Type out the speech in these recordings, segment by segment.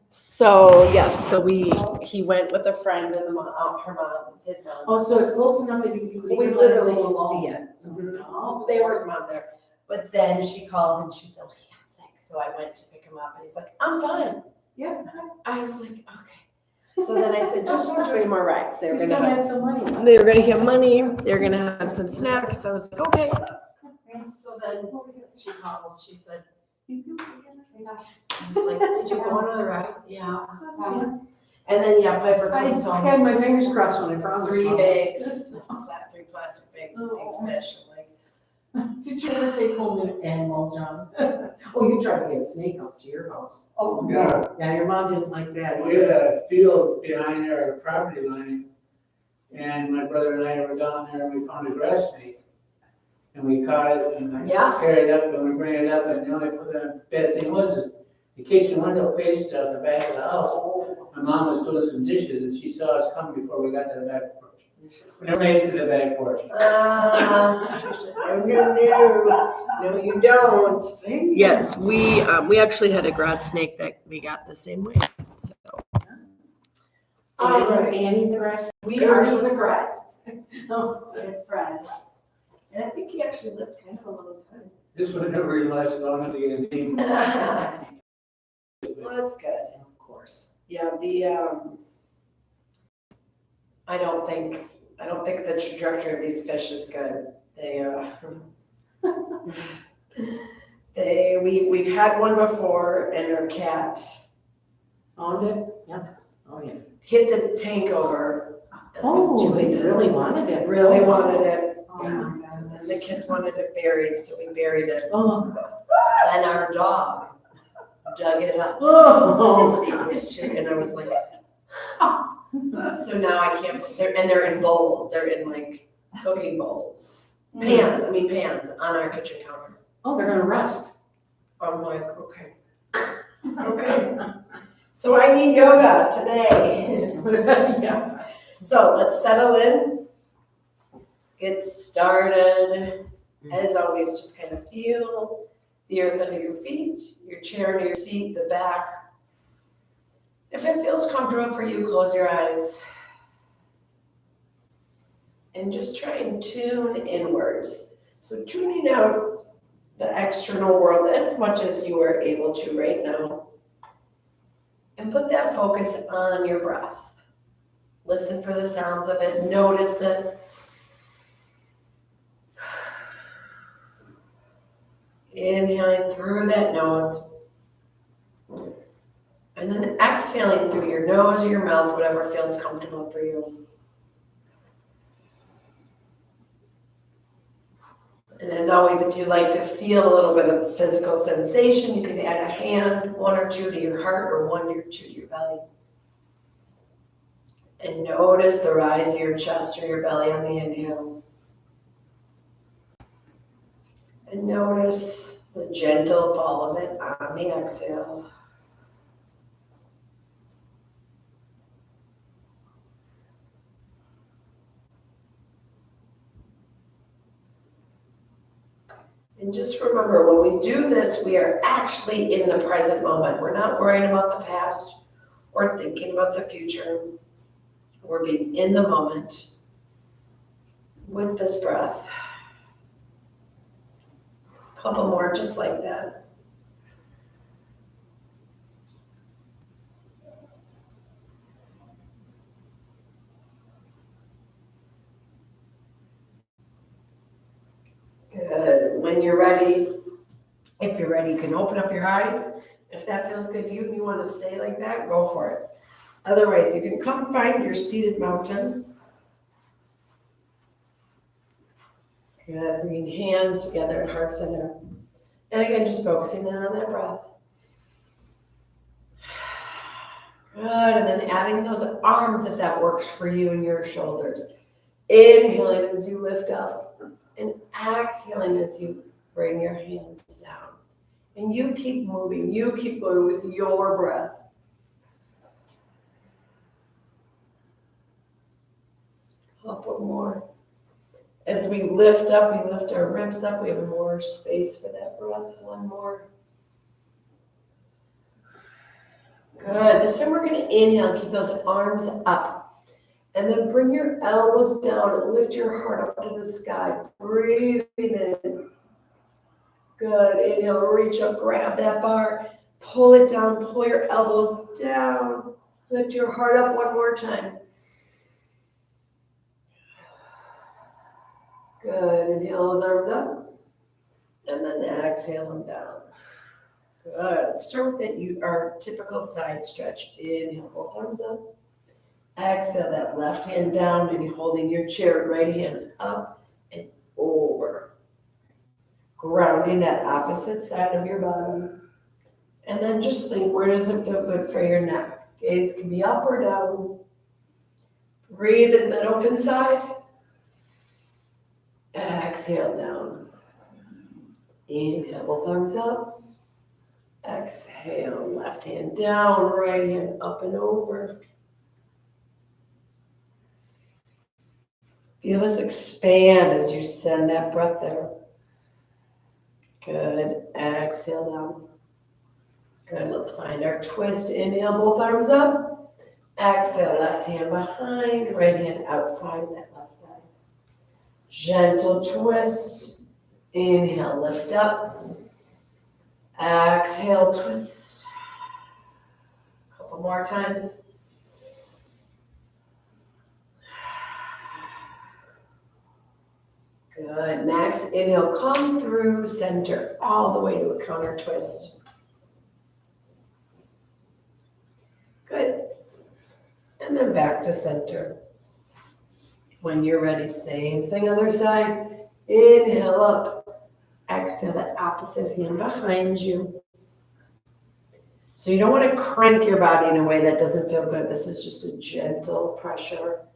So yes, he went with a friend and her mom, his mom. Oh, so it's close enough that you could. We even literally let it can go see alone. it. Oh, They were mom there. But then she called and she said, well, he got sick. So I went to pick him up and he's like, I'm fine. Yeah. I was like, okay. So then I said, just don't do any more rides. You still had some money. They were gonna get money, they were gonna have some snacks. I was like, okay. So then she calls, she said, I was like, did you go on another ride? Yeah. And then Piper comes home. I had my fingers crossed when I promised. Three bags, 3 plastic bags of these fish. I'm like, did you ever take home an animal, John? Oh, you tried to get a snake up to your house. Oh, Yeah. no. Yeah, your mom didn't like that. We had a field behind our property line, and my brother and I were down there, and we found a grass snake. And we caught it, and I carried it up, and we bring it up, and the only bad thing was, is the kitchen window faced out the back of the house. My mom was doing some dishes, and she saw us come before we got to the back porch. We never made it to the back porch. No, you don't. Yes, we actually had a grass snake that we got the same way. So. Annie the grass. Ours was a grass. Oh, Good friend. And I think he actually lived kind of a long time. This one never even lasted long enough to get a name. Well, that's good. of course. Yeah, I don't think the trajectory of these fish is good. We've had one before, and our cat Owned it? Yeah. Oh, yeah. hit the tank over. And was Oh, chewing they it. really wanted it. Really wanted it. Oh, Yeah. my So God. then the kids wanted it buried, so we buried it. Oh, Then our dog dug it up. oh, And I was like, so now I can't, they're in bowls, they're in like cooking bowls. Pans on our kitchen counter. oh, they're gonna rest. I'm like, okay. Okay. So I need yoga today. Yeah. So let's settle in, get started. As always, just kind of feel the earth under your feet, your chair under your seat, the back. If it feels comfortable for you, close your eyes. And just try and tune inwards. So tuning out the external world as much as you are able to right now. And put that focus on your breath. Listen for the sounds of it, notice it. Inhaling through that nose. And then exhaling through your nose or your mouth, whatever feels comfortable for you. And as always, if you'd like to feel a little bit of physical sensation, you can add a hand, 1 or 2 to your heart or 1 or 2 to your belly. And notice the rise of your chest or your belly on the inhale. And notice the gentle fall of it on the exhale. And just remember, when we do this, we are actually in the present moment. We're not worrying about the past or thinking about the future. We're being in the moment with this breath. A couple more just like that. Good. When you're ready, if you're ready, you can open up your eyes. If that feels good to you and you want to stay like that, go for it. Otherwise, you can come find your seated mountain. Good. Bringing hands together at heart center. And again, just focusing in on that breath. Good. And then adding those arms if that works for you and your shoulders. Inhaling as you lift up. And exhaling as you bring your hands down. And you keep moving. You keep going with your breath. Couple more. As we lift up, we lift our ribs up. We have more space for that breath. 1 more. Good. This time we're going to inhale, keep those arms up. And then bring your elbows down and lift your heart up to the sky. Breathing in. Good. Inhale, reach up, grab that bar, pull it down, pull your elbows down. Lift your heart up one more time. Good. Inhale those arms up. And then exhale them down. Good. Let's start with our typical side stretch. Inhale, both arms up. Exhale that left hand down, maybe holding your chair, right hand up and over. Grounding that opposite side of your bottom. And then just think, where does it feel good for your neck? Gaze can be up or down. Breathe in that open side. Exhale down. Inhale, both arms up. Exhale, left hand down, right hand up and over. Feel this expand as you send that breath there. Good. Exhale down. Good. Let's find our twist. Inhale, both arms up. Exhale, left hand behind, right hand outside of that left leg. Gentle twist. Inhale, lift up. Exhale, twist. A couple more times. Good. Next, inhale, come through center all the way to a counter twist. Good. And then back to center. When you're ready, same thing other side. Inhale up. Exhale that opposite hand behind you. So you don't want to crank your body in a way that doesn't feel good. This is just a gentle pressure.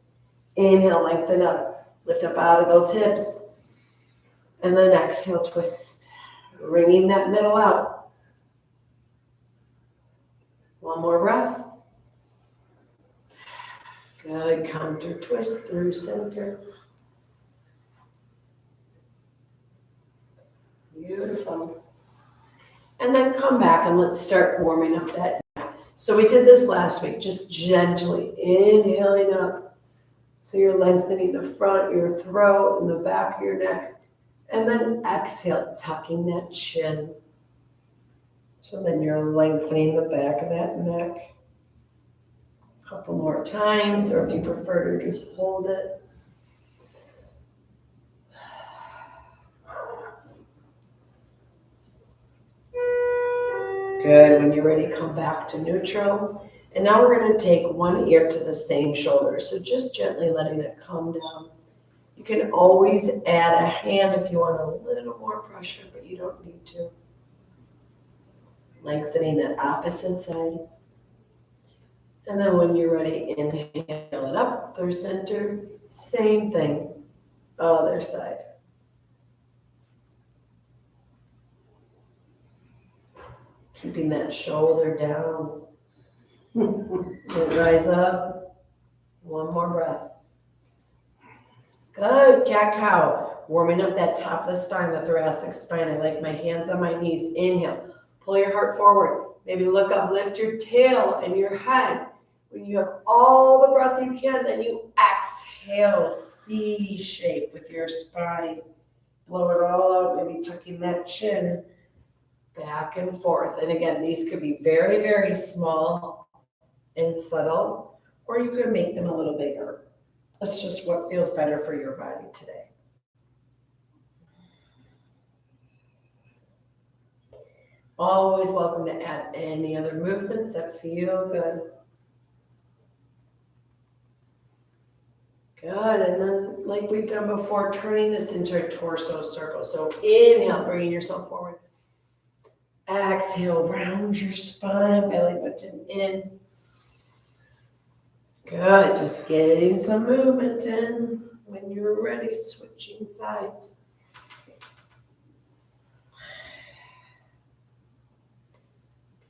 Inhale, lengthen up. Lift up out of those hips. And then exhale, twist. Wringing that middle out. One more breath. Good. Counter twist through center. Beautiful. And then come back and let's start warming up that neck. So we did this last week, just gently inhaling up. So you're lengthening the front, your throat, and the back of your neck. And then exhale, tucking that chin. So then you're lengthening the back of that neck. A couple more times, or if you prefer to just hold it. Good. When you're ready, come back to neutral. And now we're going to take one ear to the same shoulder. So just gently letting it come down. You can always add a hand if you want a little more pressure, but you don't need to. Lengthening that opposite side. And then when you're ready, inhale it up through center. Same thing, other side. Keeping that shoulder down. And rise up. One more breath. Good. Cat-cow. Warming up that top of the spine, the thoracic spine. I like my hands on my knees. Inhale. Pull your heart forward. Maybe look up, lift your tail and your head. When you have all the breath you can, then you exhale, C shape with your spine. Blow it all out, maybe tucking that chin back and forth. And again, these could be very, very small and subtle, or you could make them a little bigger. That's just what feels better for your body today. Always welcome to add any other movements that feel good. Good, and then like we've done before, turning this into a torso circle. So inhale, bringing yourself forward. Exhale, round your spine, belly button in. Good, just getting some movement in. When you're ready, switching sides.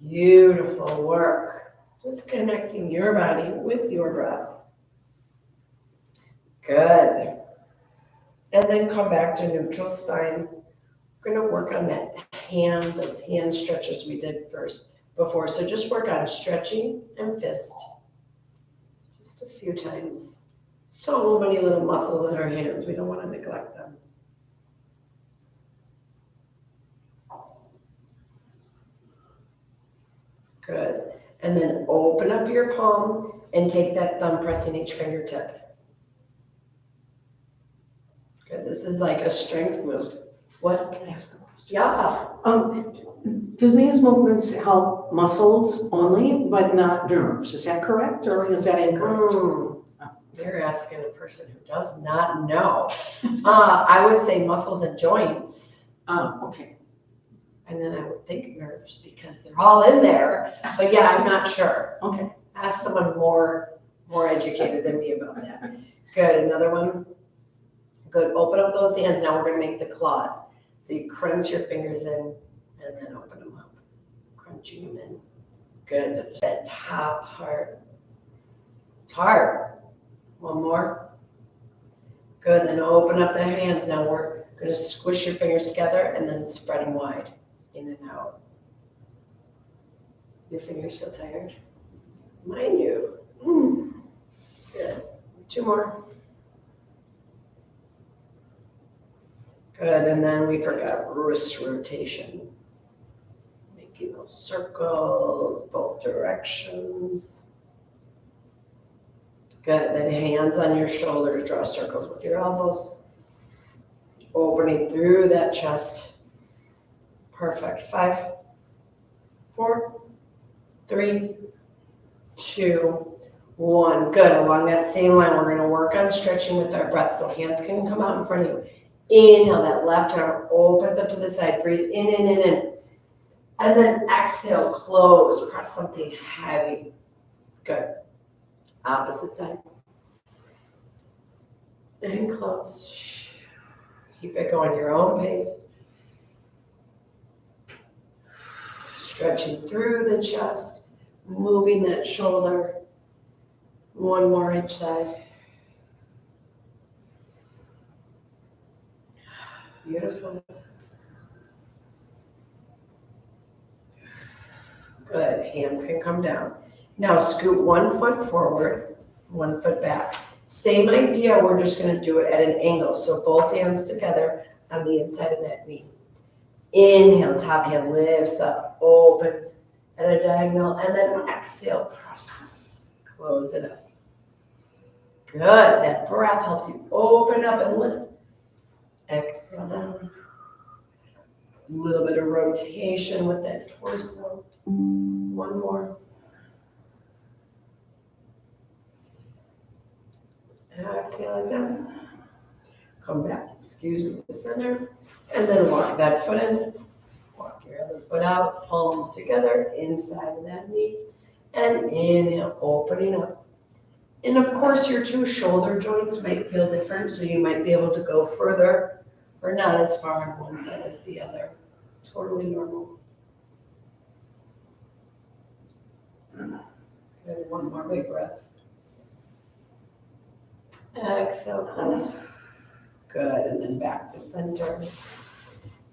Beautiful work. Just connecting your body with your breath. Good. And then come back to neutral spine. We're going to work on that hand, those hand stretches we did first. before. So just work on stretching and fist. Just a few times. So many little muscles in our hands. We don't want to neglect them. Good. And then open up your palm and take that thumb pressing each fingertip. Good. This is like a strength move. What? Can I ask a question? Yeah. Do these movements help muscles only, but not nerves? Is that correct, or is that incorrect? You're asking a person who does not know. I would say muscles and joints. Okay. And then I would think nerves because they're all in there. But yeah, I'm not sure. Okay. Ask someone more educated than me about that. Good. Another one. Good. Open up those hands. Now we're going to make the claws. So you crunch your fingers in and then open them up. Crunching them in. Good. So just that top part. It's hard. One more. Good. Then open up the hands. Now we're going to squish your fingers together and then spread them wide. In and out. Your fingers feel tired? Mine do. Good. 2 more. Good. And then we forgot wrist rotation. Making those circles, both directions. Good. Then hands on your shoulders. Draw circles with your elbows. Opening through that chest. Perfect. 5, 4, 3, 2, 1. Good. Along that same line, we're going to work on stretching with our breath so hands can come out in front of you. Inhale, that left arm opens up to the side. Breathe in. And then exhale, close. Press something heavy. Good. Opposite side. And close. Keep it going your own pace. Stretching through the chest, moving that shoulder. 1 more each side. Beautiful. Good. Hands can come down. Now scoot 1 foot forward, 1 foot back. Same idea, we're just going to do it at an angle. So both hands together on the inside of that knee. Inhale, top hand lifts up, opens at a diagonal, and then exhale, press, close it up. Good, that breath helps you open up and lift. Exhale down. A little bit of rotation with that torso. 1 more. Exhale it down. Come back, to the center. And then walk that foot in, walk your other foot out, palms together, inside of that knee. And inhale, opening up. And of course, your 2 shoulder joints might feel different, so you might be able to go further or not as far on one side as the other. Totally normal. And 1 more big breath. Exhale, close. Good, and then back to center.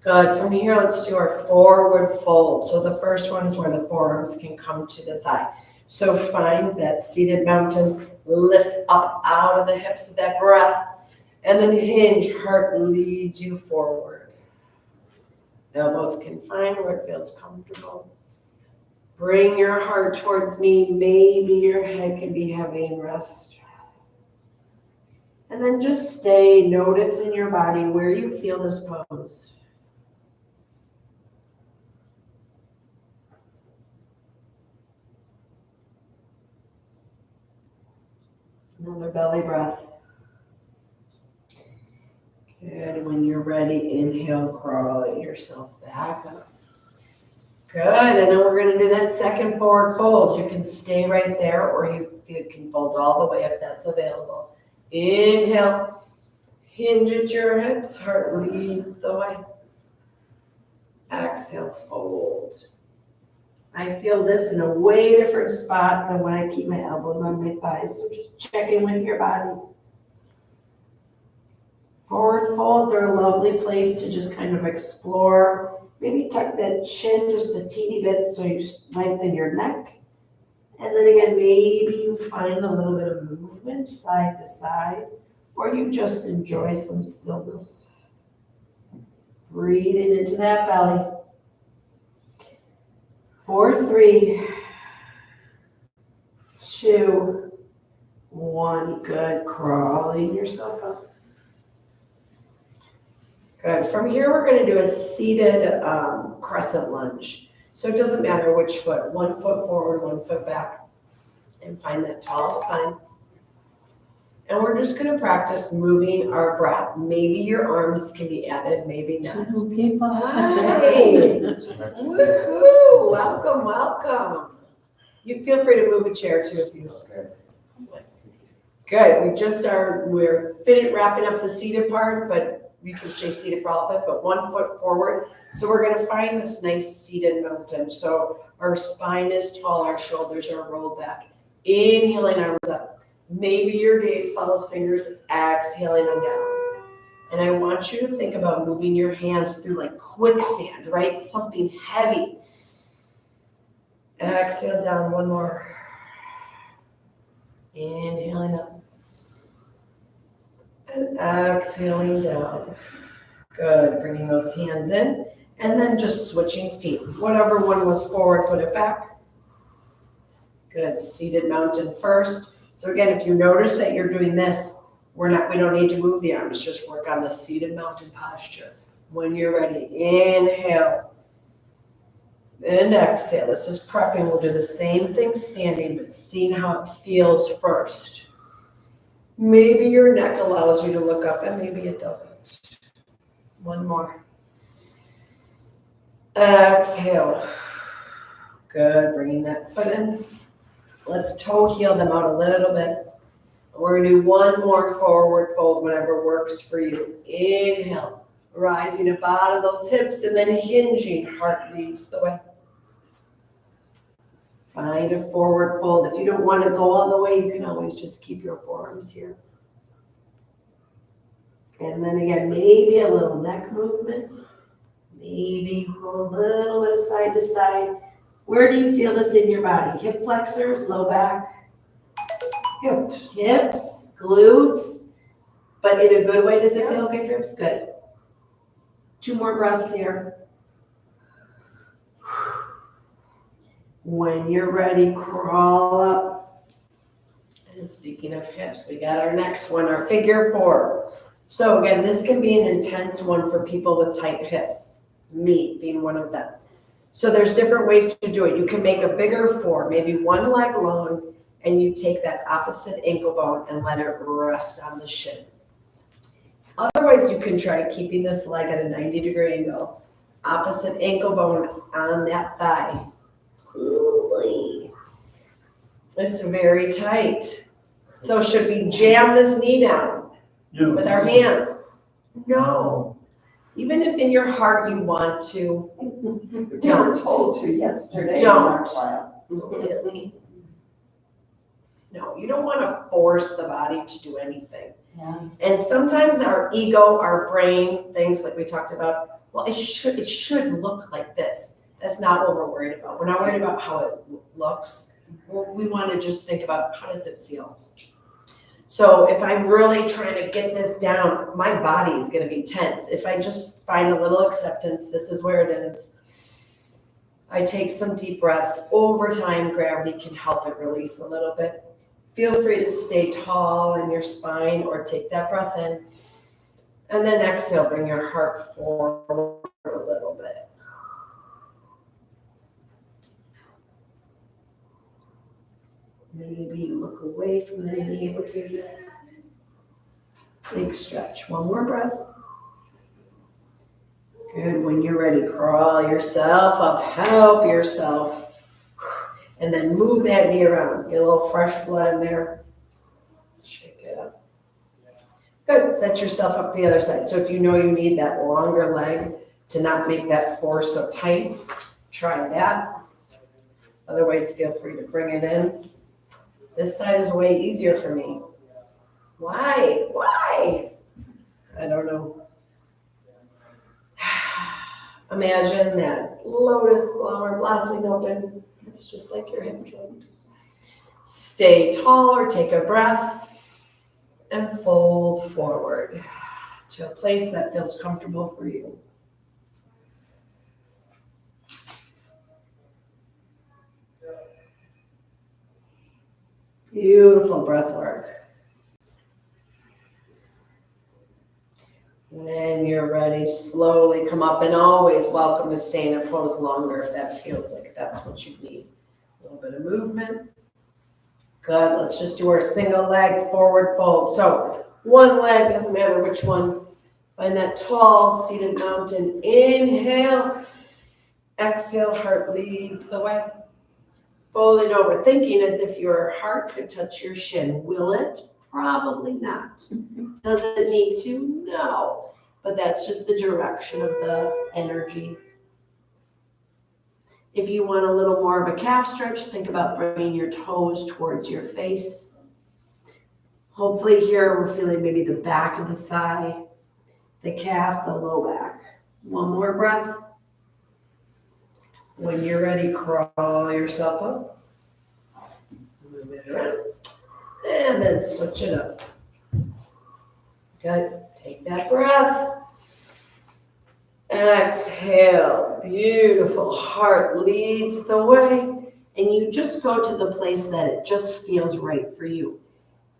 Good, from here, let's do our forward fold. So the first one is where the forearms can come to the thigh. So find that seated mountain, lift up out of the hips with that breath, and then hinge, heart leads you forward. Elbows can find where it feels comfortable. Bring your heart towards me, maybe your head can be heavy and rest. And then just stay, notice in your body where you feel this pose. Another belly breath. Good. When you're ready, inhale, crawl yourself back up. Good. And then we're going to do that second forward fold. You can stay right there, or you can fold all the way if that's available. Inhale. Hinge at your hips. Heart leads the way. Exhale, fold. I feel this in a way different spot than when I keep my elbows on my thighs. So just check in with your body. Forward folds are a lovely place to just kind of explore Maybe tuck that chin just a teeny bit so you lengthen your neck. And then again, maybe you find a little bit of movement side to side, or you just enjoy some stillness. Breathing into that belly. 4, 3, 2, 1. Good. Crawling yourself up. Good. From here, we're going to do a seated crescent lunge. So it doesn't matter which foot, 1 foot forward, 1 foot back, and find that tall spine. And we're just going to practice moving our breath. Maybe your arms can be added, maybe not. Two people. Hi. Woohoo! Welcome, welcome. You feel free to move a chair too if you like. Good. We're wrapping up the seated part, but you can stay seated for all of it, but 1 foot forward. So we're going to find this nice seated mountain. So our spine is tall, our shoulders are rolled back. Inhaling arms up. Maybe your gaze follows fingers, exhaling them down. And I want you to think about moving your hands through like quicksand, right? Something heavy. Exhale down, 1 more. Inhaling up. And exhaling down. Good, bringing those hands in. And then just switching feet. Whatever one was forward, put it back. Good, seated mountain first. So again, if you notice that you're doing this, we don't need to move the arms, just work on the seated mountain posture. When you're ready, inhale and exhale. This is prepping. We'll do the same thing standing, but seeing how it feels first. Maybe your neck allows you to look up and maybe it doesn't. 1 more. Exhale. Good, bringing that foot in. Let's toe heel them out a little bit. We're gonna do 1 more forward fold, whatever works for you. Inhale, rising up out of those hips and then hinging, heart leads the way. Find a forward fold. If you don't want to go all the way, you can always just keep your forearms here. And then again, maybe a little neck movement. Maybe go a little bit of side to side. Where do you feel this in your body? Hip flexors, low back? Hips, glutes. But in a good way, does it feel okay for hips? Good. 2 more breaths here. When you're ready, crawl up. And speaking of hips, we got our next one, our figure 4. So again, this can be an intense one for people with tight hips, me being one of them. So there's different ways to do it. You can make a bigger 4, maybe 1 leg long, and you take that opposite ankle bone and let it rest on the shin. Otherwise, you can try keeping this leg at a 90-degree angle, opposite ankle bone on that thigh. It's very tight. So should we jam this knee down with our hands? No. Even if in your heart you want to, We were told to yesterday in our class. Really? No, you don't want to force the body to do anything. Yeah. And sometimes our ego, our brain, things like we talked about, well, it should look like this. That's not what we're worried about. We're not worried about how it looks. We want to just think about how does it feel. So if I'm really trying to get this down, my body is going to be tense. If I just find a little acceptance, this is where it is. I take some deep breaths. Over time, gravity can help it release a little bit. Feel free to stay tall in your spine or take that breath in. And then exhale, bring your heart forward a little bit. Maybe look away from the knee with your neck. Big stretch. 1 more breath. Good. When you're ready, crawl yourself up. Help yourself. And then move that knee around. Get a little fresh blood in there. Shake it up. Good. Set yourself up the other side. So if you know you need that longer leg to not make that 4 so tight, try that. Otherwise, feel free to bring it in. This side is way easier for me. Why? Why? I don't know. Imagine that lotus flower blossoming open. It's just like your hip joint. Stay tall or take a breath and fold forward to a place that feels comfortable for you. Beautiful breath work. When you're ready, slowly come up, and always welcome to stay in a pose longer if that feels like that's what you need. A little bit of movement. Good, let's just do our single leg forward fold. So one leg, doesn't matter which one. Find that tall seated mountain. Inhale. Exhale, heart leads the way. Folding over, thinking as if your heart could touch your shin. Will it? Probably not. Does it need to? No. But that's just the direction of the energy. If you want a little more of a calf stretch, think about bringing your toes towards your face. Hopefully here we're feeling maybe the back of the thigh, the calf, the low back. One more breath. When you're ready, crawl yourself up. Move it around. And then switch it up. Good. Take that breath. Exhale. Beautiful. Heart leads the way. And you just go to the place that it just feels right for you.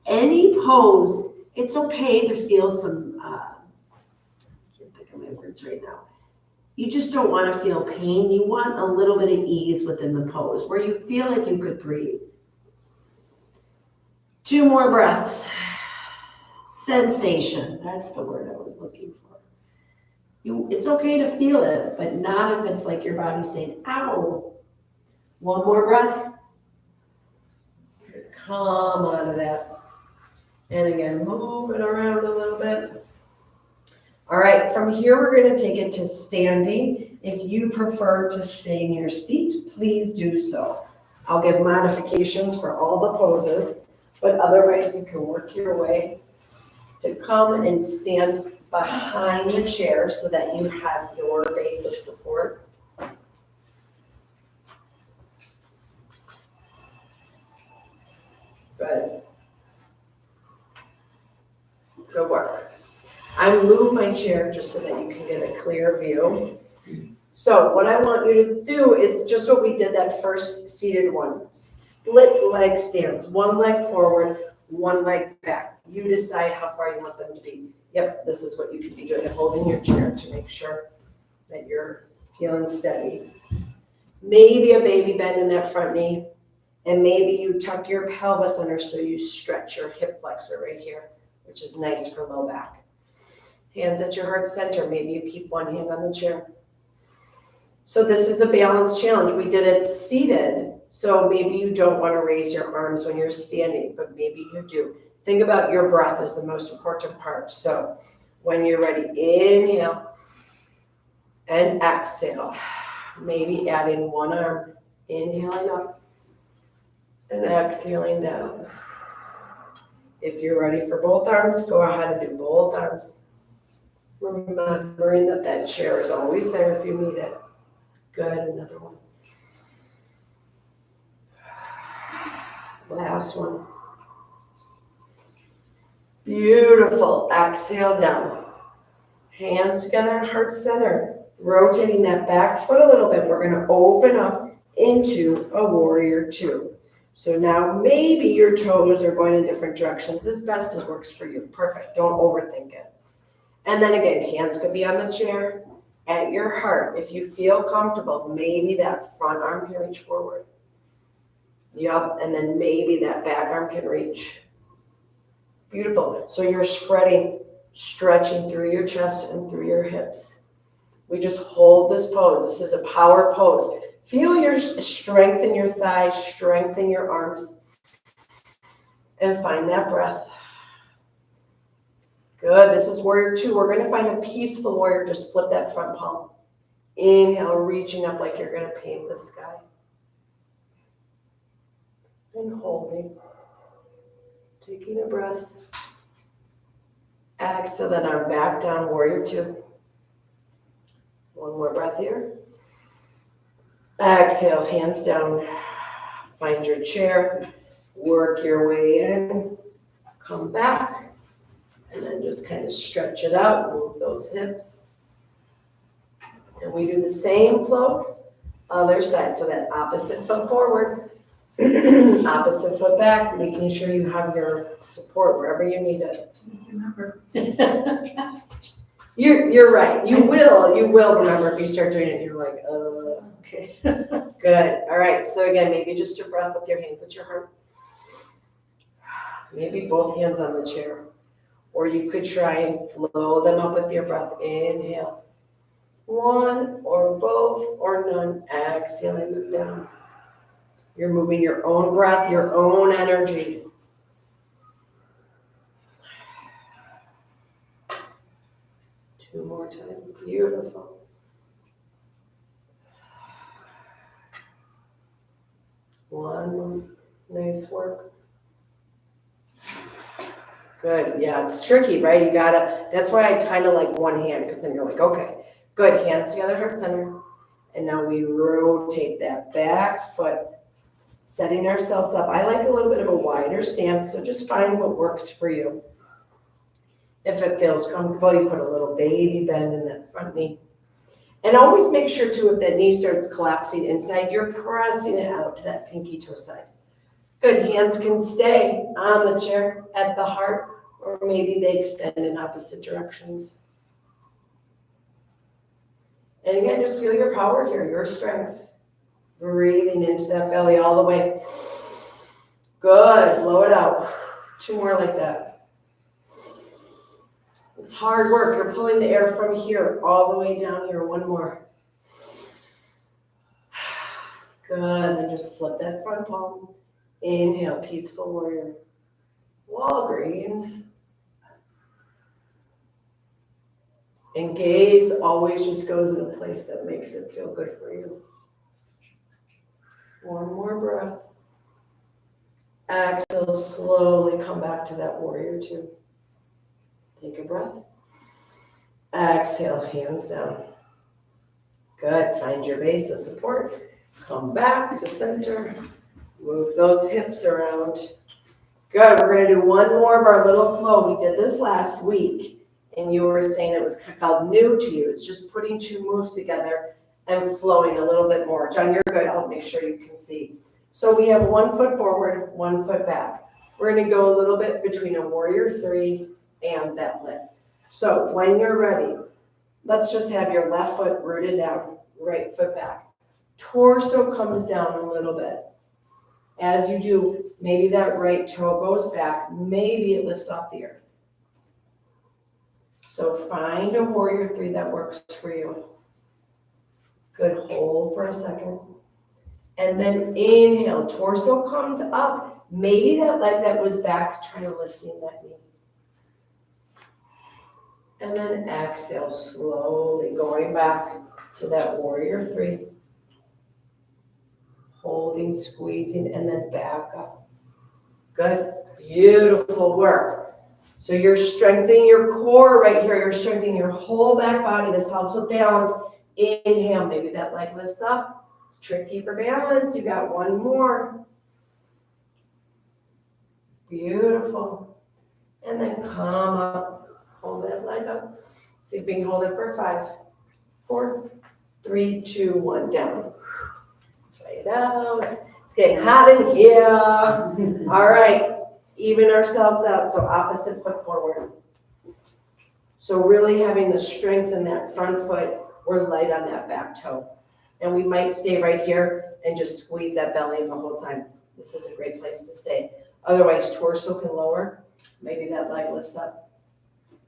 Any pose, it's okay to feel some, I can't think of my words right now. You just don't want to feel pain. You want a little bit of ease within the pose where you feel like you could breathe. 2 more breaths. Sensation, that's the word I was looking for. It's okay to feel it, but not if it's like your body's saying, ow. 1 more breath. Come out of that. And again, move it around a little bit. All right, from here, we're going to take it to standing. If you prefer to stay in your seat, please do so. I'll give modifications for all the poses, but otherwise you can work your way to come and stand behind the chair so that you have your base of support. Good. Good work. I move my chair just so that you can get a clear view. So what I want you to do is just what we did that first seated one. Split leg stands, 1 leg forward, 1 leg back. You decide how far you want them to be. Yep, this is what you could be doing, holding your chair to make sure that you're feeling steady. Maybe a baby bend in that front knee, and maybe you tuck your pelvis under so you stretch your hip flexor right here, which is nice for low back. Hands at your heart center. Maybe you keep one hand on the chair. So this is a balance challenge. We did it seated, so maybe you don't want to raise your arms when you're standing, but maybe you do. Think about your breath as the most important part. So when you're ready, inhale and exhale. Maybe adding 1 arm, inhaling up and exhaling down. If you're ready for both arms, go ahead and do both arms. Remembering that that chair is always there if you need it. Good, another one. Last one. Beautiful. Exhale down. Hands together at heart center. Rotating that back foot a little bit. We're going to open up into a warrior 2. So now maybe your toes are going in different directions as best as works for you. Perfect. Don't overthink it. And then again, hands could be on the chair. At your heart, if you feel comfortable, maybe that front arm can reach forward. Yup, and then maybe that back arm can reach. Beautiful. So you're stretching through your chest and through your hips. We just hold this pose. This is a power pose. Feel your strength in your thighs, strength in your arms, and find that breath. Good. This is warrior 2. We're going to find a peaceful warrior. Just flip that front palm. Inhale, reaching up like you're going to paint the sky. And holding. Taking a breath. Exhale that arm back down, warrior 2. One more breath here. Exhale, hands down. Find your chair. Work your way in. Come back. And then just kind of stretch it out. Move those hips. And we do the same flow. Other side. So that opposite foot forward. Opposite foot back. Making sure you have your support wherever you need it. Remember. You're right. You will remember if you start doing it. You're like, Okay. good. All right. So again, maybe just your breath with your hands at your heart. Maybe both hands on the chair. Or you could try and flow them up with your breath. Inhale. One or both or none. Exhale and move down. You're moving your own breath, your own energy. Two more times. Beautiful. One more. Nice work. Good. Yeah, it's tricky, right? You gotta, that's why I kind of like one hand, because then you're like, okay, good. Hands together, heart center. And now we rotate that back foot, setting ourselves up. I like a little bit of a wider stance, so just find what works for you. If it feels comfortable, you put a little baby bend in that front knee. And always make sure too, if that knee starts collapsing inside, you're pressing it out to that pinky toe side. Good, hands can stay on the chair at the heart, or maybe they extend in opposite directions. And again, just feel your power here, your strength. Breathing into that belly all the way. Good, blow it out. Two more like that. It's hard work. You're pulling the air from here all the way down here. One more. Good, then just slip that front palm. Inhale, peaceful warrior. Walgreens. And gaze always just goes in a place that makes it feel good for you. One more breath. Exhale, slowly come back to that warrior two. Take a breath. Exhale, hands down. Good, find your base of support. Come back to center. Move those hips around. Good, we're gonna do one more of our little flow. We did this last week, and you were saying it felt new to you. It's just putting two moves together and flowing a little bit more. John, you're good. I'll make sure you can see. So we have 1 foot forward, 1 foot back. We're gonna go a little bit between a warrior three and that lift. So when you're ready, let's just have your left foot rooted down, right foot back. Torso comes down a little bit. As you do, maybe that right toe goes back, maybe it lifts off the earth. So find a warrior three that works for you. Good, hold for a second. And then inhale, torso comes up. Maybe that leg that was back, try to lift in that knee. And then exhale, slowly going back to that warrior three. Holding, squeezing, and then back up. Good, beautiful work. So you're strengthening your core right here. You're strengthening your whole back body. This helps with balance. Inhale, maybe that leg lifts up. Tricky for balance. You got one more. Beautiful. And then come up. Hold that leg up. See if we can hold it for 5, 4, 3, 2, 1, down. Sway it out. It's getting hot in here. All right. Even ourselves out. So opposite foot forward. So really having the strength in that front foot. We're light on that back toe. And we might stay right here and just squeeze that belly in the whole time. This is a great place to stay. Otherwise, torso can lower. Maybe that leg lifts up.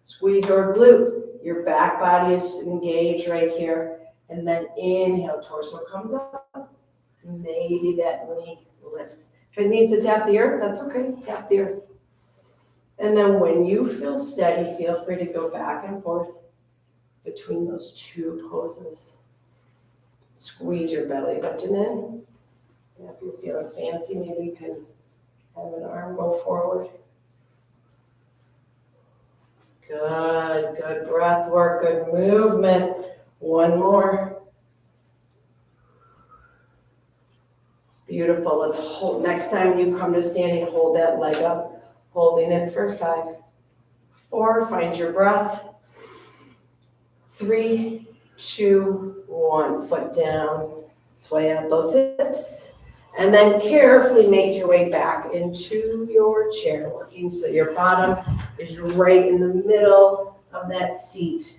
Squeeze your glute. Your back body is engaged right here. And then inhale, torso comes up. Maybe that knee lifts. If it needs to tap the earth, that's okay. Tap the earth. And then when you feel steady, feel free to go back and forth between those two poses. Squeeze your belly button in. And if you're feeling fancy, maybe you can have an arm go forward. Good, good breath work, good movement. One more. Beautiful. Let's hold, next time you come to standing, hold that leg up, holding it for 5, 4, find your breath. 3, 2, 1, foot down, sway out those hips. And then carefully make your way back into your chair, working so your bottom is right in the middle of that seat.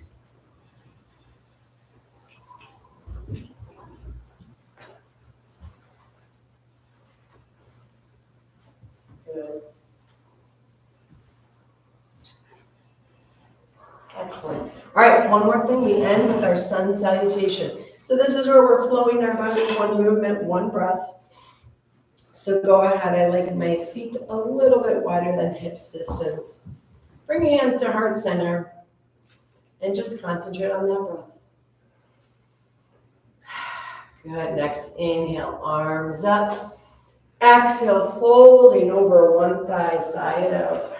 Good. Excellent. All right, one more thing. We end with our sun salutation. So this is where we're flowing our body, one movement, one breath. So go ahead. I like my feet a little bit wider than hips distance. Bring your hands to heart center and just concentrate on that breath. Good. Next, inhale, arms up. Exhale, folding over one thigh, side out.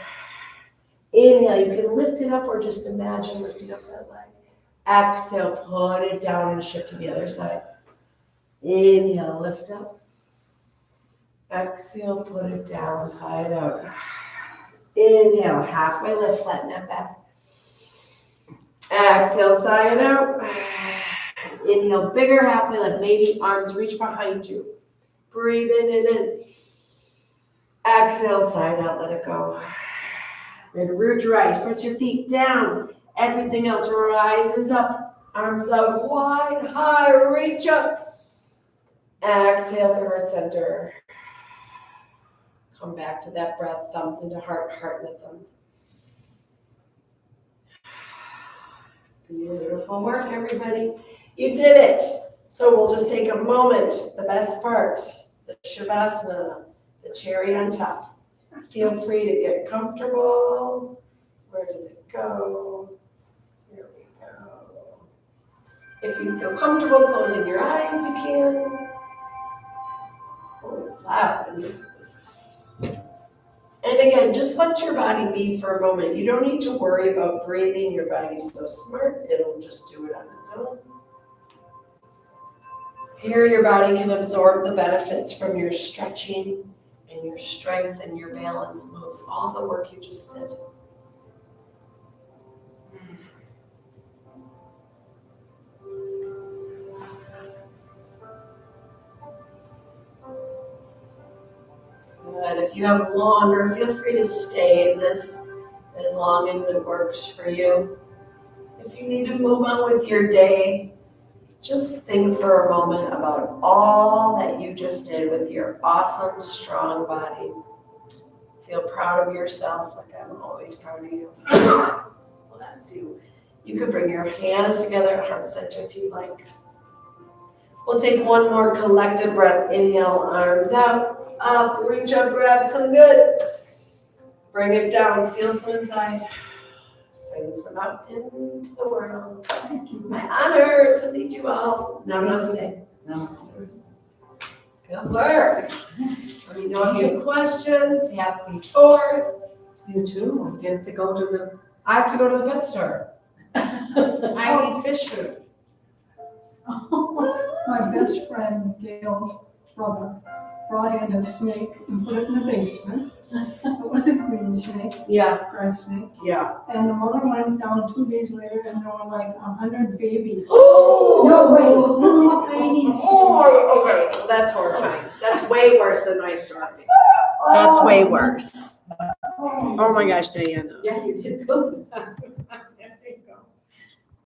Inhale, you can lift it up or just imagine lifting up that leg. Exhale, put it down and shift to the other side. Inhale, lift up. Exhale, put it down, side out. Inhale, halfway lift, flatten that back. Exhale, side out. Inhale, bigger halfway lift. Maybe arms reach behind you. Breathe in and in. Exhale, side out, let it go. Then root rise, press your feet down. Everything else rises up. Arms out wide, high, reach up. Exhale to heart center. Come back to that breath, thumbs into heart, heart into thumbs. Beautiful work, everybody. You did it. So we'll just take a moment, the best part, the Shavasana, the cherry on top. Feel free to get comfortable. Where did it go? Here we go. If you feel comfortable closing your eyes, you can. Oh, it's loud. The music is. And again, just let your body be for a moment. You don't need to worry about breathing. Your body's so smart, it'll just do it on its own. Here, your body can absorb the benefits from your stretching and your strength and your balance moves, all the work you just did. Good. If you have longer, feel free to stay in this as long as it works for you. If you need to move on with your day, just think for a moment about all that you just did with your awesome, strong body. Feel proud of yourself, like I'm always proud of you. Bless you. You could bring your hands together at heart center if you'd like. We'll take one more collective breath. Inhale, arms out, up, reach up, grab some good. Bring it down, seal some inside. Send some out into the world. Thank you. My honor to meet you all. Namaste. Namaste. Good work. Let me know if you have questions. Happy 4th. You too, get to go to the. I have to go to the pet store. I need fish food. My best friend Gail's brother brought in a snake and put it in the basement. It was a green snake, Yeah, grass snake. yeah. And the mother went down 2 days later and there were like 100 babies. Oh, No way, little tiny snakes. Oh, okay. Well, that's horrifying. That's way worse than my story. That's way worse. Oh. Oh my gosh, Diana. Yeah, you did good.